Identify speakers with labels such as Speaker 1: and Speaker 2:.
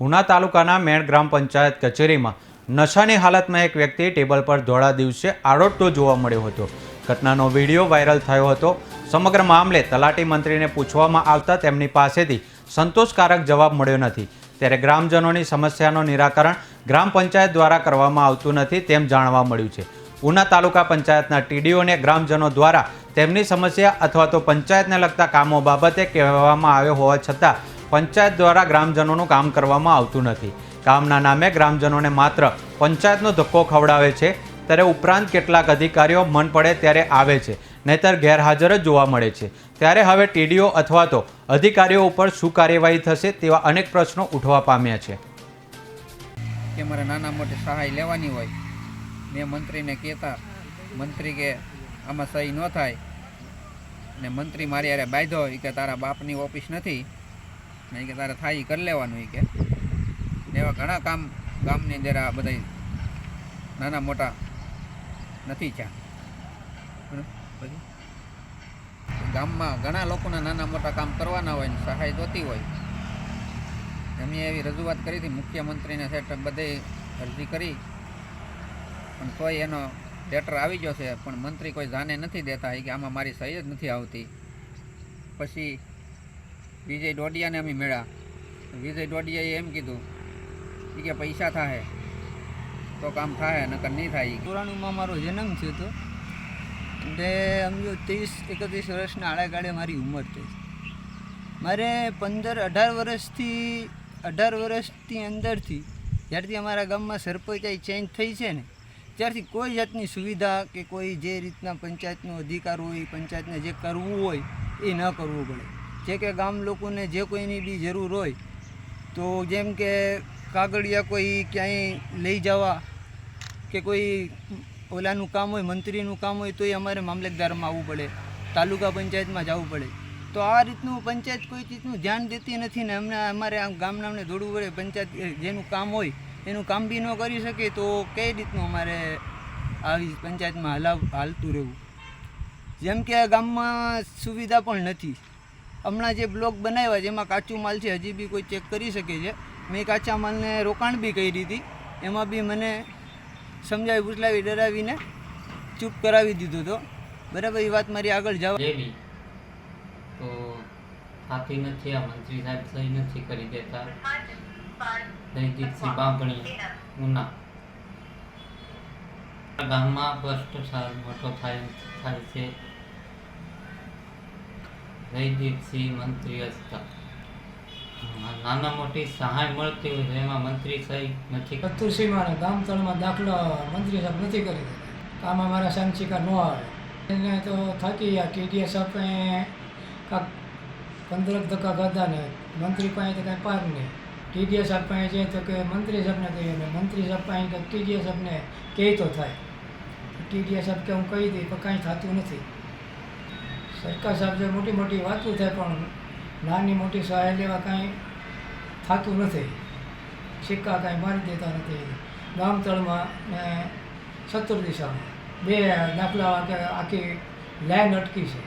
Speaker 1: ઉના તાલુકાના મેણ ગ્રામ પંચાયત કચેરીમાં નશાની હાલતમાં એક વ્યક્તિ ટેબલ પર ધોળા દિવસે આરોટતો જોવા મળ્યો હતો. ઘટનાનો વિડીયો વાયરલ થયો હતો. સમગ્ર મામલે તલાટી મંત્રીને પૂછવામાં આવતા તેમની પાસેથી સંતોષકારક જવાબ મળ્યો નથી. ત્યારે ગ્રામજનોની સમસ્યાનું નિરાકરણ ગ્રામ પંચાયત દ્વારા કરવામાં આવતું નથી તેમ જાણવા મળ્યું છે. ઉના તાલુકા પંચાયતના ટીડીઓને ગ્રામજનો દ્વારા તેમની સમસ્યા અથવા તો પંચાયતને લગતા કામો બાબતે કહેવામાં આવ્યો હોવા છતાં પંચાયત દ્વારા ગ્રામજનોનું કામ કરવામાં આવતું નથી. કામના નામે ગ્રામજનોને માત્ર પંચાયતનો ધક્કો ખવડાવે છે. ત્યારે ઉપરાંત કેટલાક અધિકારીઓ મન પડે ત્યારે આવે છે, નહીતર ગેરહાજર જ જોવા મળે છે. ત્યારે હવે ટીડીઓ અથવા તો અધિકારીઓ ઉપર શું કાર્યવાહી થશે તેવા અનેક પ્રશ્નો ઉઠવા પામ્યા છે.
Speaker 2: કે મારે નાના મોટી સહાય લેવાની હોય, મેં મંત્રીને કહેતા મંત્રી કે આમાં સહી ન થાય ને મંત્રી મારી યારે બાંધ્યો એ કે તારા બાપની ઓફિસ નથી ને એ કે તારે થાય એ કરી લેવાનું એ કે એવા ઘણા કામ ગામની અંદર આ બધા નાના મોટા નથી થયા. પછી ગામમાં ઘણા લોકોના નાના મોટા કામ કરવાના હોય ને સહાય જોતી હોય. અમે એવી રજૂઆત કરી હતી મુખ્યમંત્રીને સેટ બધે અરજી કરી પણ તોય એનો લેટર આવી ગયો છે, પણ મંત્રી કોઈ જાને નથી દેતા કે આમાં મારી સહી જ નથી આવતી. પછી વિજય ડોડિયાને અમે મળ્યા. વિજય ડોડિયાએ એમ કીધું કે પૈસા થાય તો કામ થાય નકર નહીં થાય.
Speaker 3: 94માં મારો જન્મ થયો હતો એટલે અમે 30-31 વર્ષના આળાગાળે મારી ઉંમર થઈ. મારે 18 વર્ષથી અંદરથી જ્યારથી અમારા ગામમાં સરપંચ ચેન્જ થઈ છે ને ત્યારથી કોઈ જાતની સુવિધા કે કોઈ જે રીતના પંચાયતનો અધિકાર હોય, પંચાયતને જે કરવું હોય એ ન કરવું પડે. જે કે ગામ લોકોને જે કોઈની બી જરૂર હોય તો જેમ કે કાગળિયા કોઈ ક્યાંય લઈ જવા કે કોઈ ઓલાનું કામ હોય, મંત્રીનું કામ હોય તો એ અમારે મામલતદારમાં આવવું પડે, તાલુકા પંચાયતમાં જવું પડે. તો આ રીતનું પંચાયત કોઈ ચીજનું ધ્યાન દેતી નથી ને અમારે આમ ગામનામને દોડવું પડે. પંચાયત જેનું કામ હોય એનું કામ બી ન કરી શકે તો કઈ રીતનું અમારે આવી પંચાયતમાં હાલતું રહેવું. જેમ કે આ ગામમાં સુવિધા પણ નથી. હમણાં જે બ્લોક બનાવ્યા જેમાં કાચું માલ છે હજી બી કોઈ ચેક કરી શકે છે. મેં કાચા માલને રોકાણ બી કરી હતી, એમાં બી મને સમજાવી પૂછલાવી ડરાવીને ચૂપ કરાવી દીધો હતો. બરાબર, એ વાત મારી આગળ જવા
Speaker 4: તો થાતી નથી. આ મંત્રી સાહેબ સહી નથી કરી દેતા. જયજીતસિંહ બાંભણી ઉના ગામમાં ભ્રષ્ટાચાર મોટો થાય છે. જયજીતસિંહ મંત્રી હતા, નાના મોટી સહાય મળતી હોય છે એમાં મંત્રી સહી નથી.
Speaker 5: કતુરસીમાં ગામ તળમાં દાખલો મંત્રી સાહેબ નથી કરી દેતા. આમાં મારા સંચિકા ન આવે એને તો થકી આ ટીડીએસ સાહેબ કાંક 15 ધક્કા ખાધા ને મંત્રી પાસે તો કાંઈ પાર નહીં. ટીડીએસ સાહેબ પાસે જાય તો કે મંત્રી સાહેબને કહીએ ને મંત્રી સાહેબ પાસે કે ટીડીએસ સાહેબને કહે તો થાય. ટીડીએસ સાહેબ કે હું કહી દઈ પણ કાંઈ થતું નથી. સરકાર સાહેબ જે મોટી મોટી વાતો થાય પણ નાની મોટી સહાય લેવા કાંઈ થતું નથી. સિક્કા કાંઈ મારી દેતા નથી. ગામ તળમાં ને 17 દિશામાં 2 દાખલા આખી લાઈન અટકી છે.